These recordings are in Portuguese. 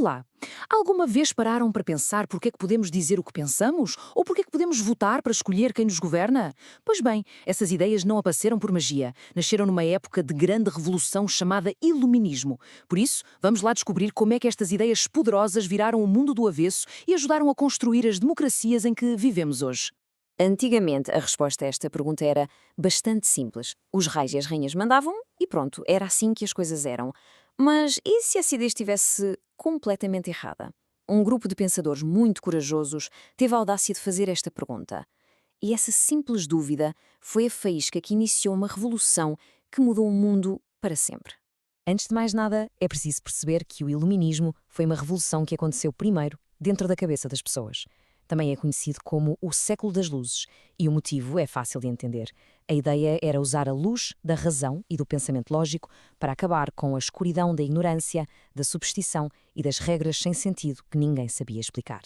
lá. Alguma vez pararam para pensar porque é que podemos dizer o que pensamos? Ou porque é que podemos votar para escolher quem nos governa? Pois bem, essas ideias não apareceram por magia. Nasceram numa época de grande revolução chamada Iluminismo. Por isso, vamos lá descobrir como é que estas ideias poderosas viraram o mundo do avesso e ajudaram a construir as democracias em que vivemos hoje. Antigamente, a resposta a esta pergunta era bastante simples. Os reis e as rainhas mandavam e pronto, era assim que as coisas eram. Mas e se essa ideia estivesse completamente errada? Um grupo de pensadores muito corajosos teve a audácia de fazer esta pergunta. E essa simples dúvida foi a faísca que iniciou uma revolução que mudou o mundo para sempre. Antes de mais nada, é preciso perceber que o Iluminismo foi uma revolução que aconteceu primeiro dentro da cabeça das pessoas. Também é conhecido como o século das luzes, e o motivo é fácil de entender. A ideia era usar a luz da razão e do pensamento lógico para acabar com a escuridão da ignorância, da superstição e das regras sem sentido que ninguém sabia explicar.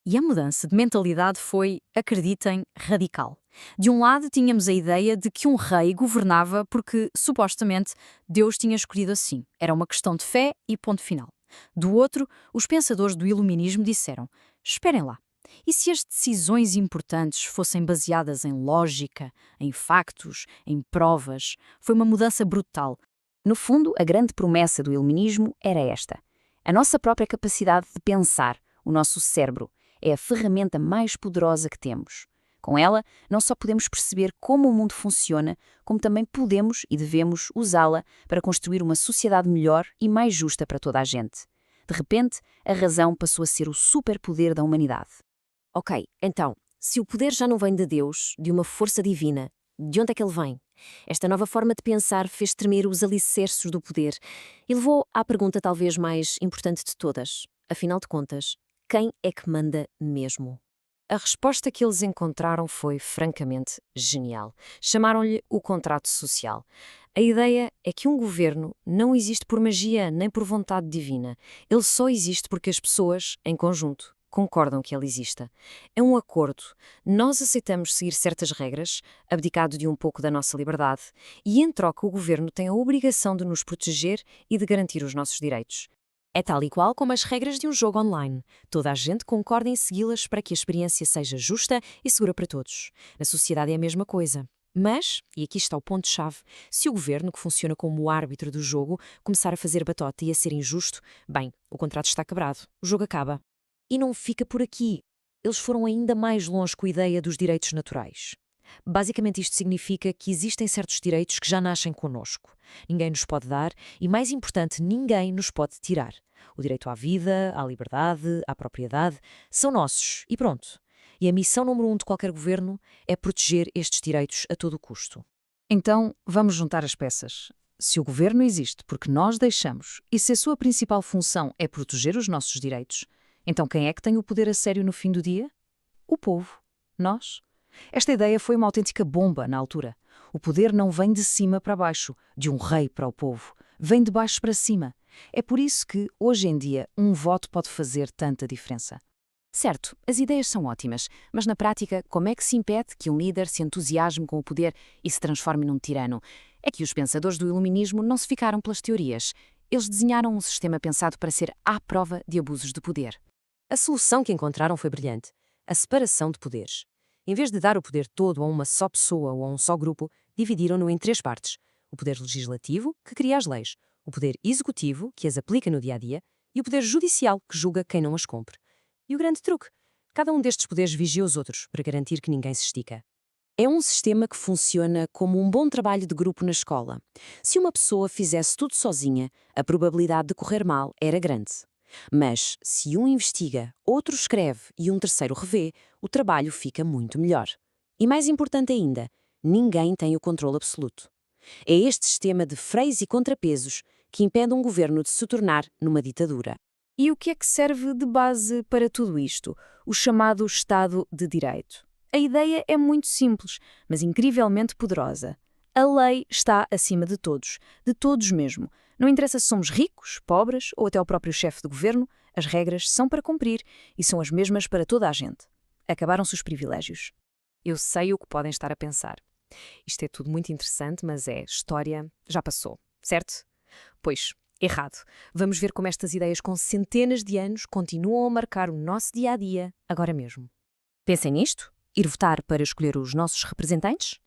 E a mudança de mentalidade foi, acreditem, radical. De um lado, tínhamos a ideia de que um rei governava porque, supostamente, Deus tinha escolhido assim. Era uma questão de fé e ponto final. Do outro, os pensadores do Iluminismo disseram: esperem lá, e se as decisões importantes fossem baseadas em lógica, em factos, em provas? Foi uma mudança brutal. No fundo, a grande promessa do iluminismo era esta: a nossa própria capacidade de pensar, o nosso cérebro, é a ferramenta mais poderosa que temos. Com ela, não só podemos perceber como o mundo funciona, como também podemos e devemos usá-la para construir uma sociedade melhor e mais justa para toda a gente. De repente, a razão passou a ser o superpoder da humanidade. Ok, então, se o poder já não vem de Deus, de uma força divina, de onde é que ele vem? Esta nova forma de pensar fez tremer os alicerces do poder e levou à pergunta talvez mais importante de todas. Afinal de contas, quem é que manda mesmo? A resposta que eles encontraram foi, francamente, genial. Chamaram-lhe o contrato social. A ideia é que um governo não existe por magia nem por vontade divina. Ele só existe porque as pessoas, em conjunto, concordam que ele exista. É um acordo. Nós aceitamos seguir certas regras, abdicado de um pouco da nossa liberdade, e em troca o governo tem a obrigação de nos proteger e de garantir os nossos direitos. É tal e qual como as regras de um jogo online. Toda a gente concorda em segui-las para que a experiência seja justa e segura para todos. Na sociedade é a mesma coisa. Mas, e aqui está o ponto-chave, se o governo, que funciona como o árbitro do jogo, começar a fazer batota e a ser injusto, bem, o contrato está quebrado, o jogo acaba. E não fica por aqui. Eles foram ainda mais longe com a ideia dos direitos naturais. Basicamente isto significa que existem certos direitos que já nascem connosco. Ninguém nos pode dar e, mais importante, ninguém nos pode tirar. O direito à vida, à liberdade, à propriedade, são nossos e pronto. E a missão número 1 de qualquer governo é proteger estes direitos a todo custo. Então, vamos juntar as peças. Se o governo existe porque nós deixamos e se a sua principal função é proteger os nossos direitos, então quem é que tem o poder a sério no fim do dia? O povo. Nós. Esta ideia foi uma autêntica bomba na altura. O poder não vem de cima para baixo, de um rei para o povo. Vem de baixo para cima. É por isso que, hoje em dia, um voto pode fazer tanta diferença. Certo, as ideias são ótimas, mas na prática, como é que se impede que um líder se entusiasme com o poder e se transforme num tirano? É que os pensadores do iluminismo não se ficaram pelas teorias. Eles desenharam um sistema pensado para ser à prova de abusos de poder. A solução que encontraram foi brilhante: a separação de poderes. Em vez de dar o poder todo a uma só pessoa ou a um só grupo, dividiram-no em 3 partes: o poder legislativo, que cria as leis, o poder executivo, que as aplica no dia-a-dia, e o poder judicial, que julga quem não as cumpre. E o grande truque: cada um destes poderes vigia os outros, para garantir que ninguém se estica. É um sistema que funciona como um bom trabalho de grupo na escola. Se uma pessoa fizesse tudo sozinha, a probabilidade de correr mal era grande. Mas, se um investiga, outro escreve e um terceiro revê, o trabalho fica muito melhor. E mais importante ainda, ninguém tem o controle absoluto. É este sistema de freios e contrapesos que impede um governo de se tornar numa ditadura. E o que é que serve de base para tudo isto? O chamado Estado de Direito. A ideia é muito simples, mas incrivelmente poderosa. A lei está acima de todos mesmo. Não interessa se somos ricos, pobres ou até o próprio chefe de governo, as regras são para cumprir e são as mesmas para toda a gente. Acabaram-se os privilégios. Eu sei o que podem estar a pensar. Isto é tudo muito interessante, mas história já passou, certo? Pois, Errado. Vamos ver como estas ideias com centenas de anos continuam a marcar o nosso dia-a-dia agora mesmo. Pensem nisto. Ir votar para escolher os nossos representantes?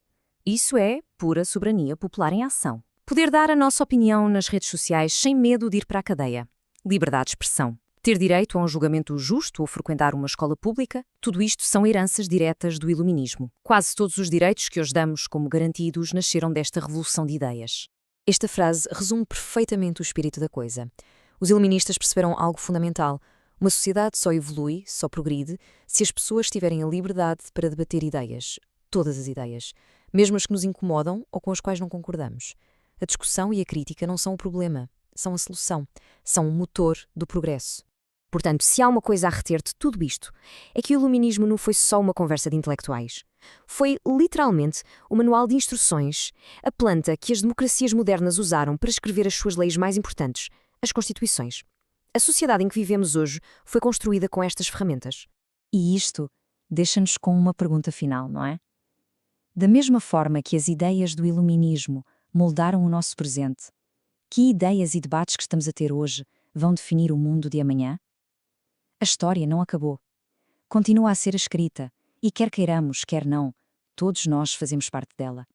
Isso é pura soberania popular em ação. Poder dar a nossa opinião nas redes sociais sem medo de ir para a cadeia. Liberdade de expressão. Ter direito a um julgamento justo ou frequentar uma escola pública, tudo isto são heranças diretas do Iluminismo. Quase todos os direitos que hoje damos como garantidos nasceram desta revolução de ideias. Esta frase resume perfeitamente o espírito da coisa. Os iluministas perceberam algo fundamental. Uma sociedade só evolui, só progride, se as pessoas tiverem a liberdade para debater ideias. Todas as ideias. Mesmo as que nos incomodam ou com as quais não concordamos. A discussão e a crítica não são o problema, são a solução. São o motor do progresso. Portanto, se há uma coisa a reter de tudo isto, é que o iluminismo não foi só uma conversa de intelectuais. Foi, literalmente, o manual de instruções, a planta que as democracias modernas usaram para escrever as suas leis mais importantes, as constituições. A sociedade em que vivemos hoje foi construída com estas ferramentas. E isto deixa-nos com uma pergunta final, não é? Da mesma forma que as ideias do iluminismo moldaram o nosso presente, que ideias e debates que estamos a ter hoje vão definir o mundo de amanhã? A história não acabou. Continua a ser escrita, e quer queiramos, quer não, todos nós fazemos parte dela.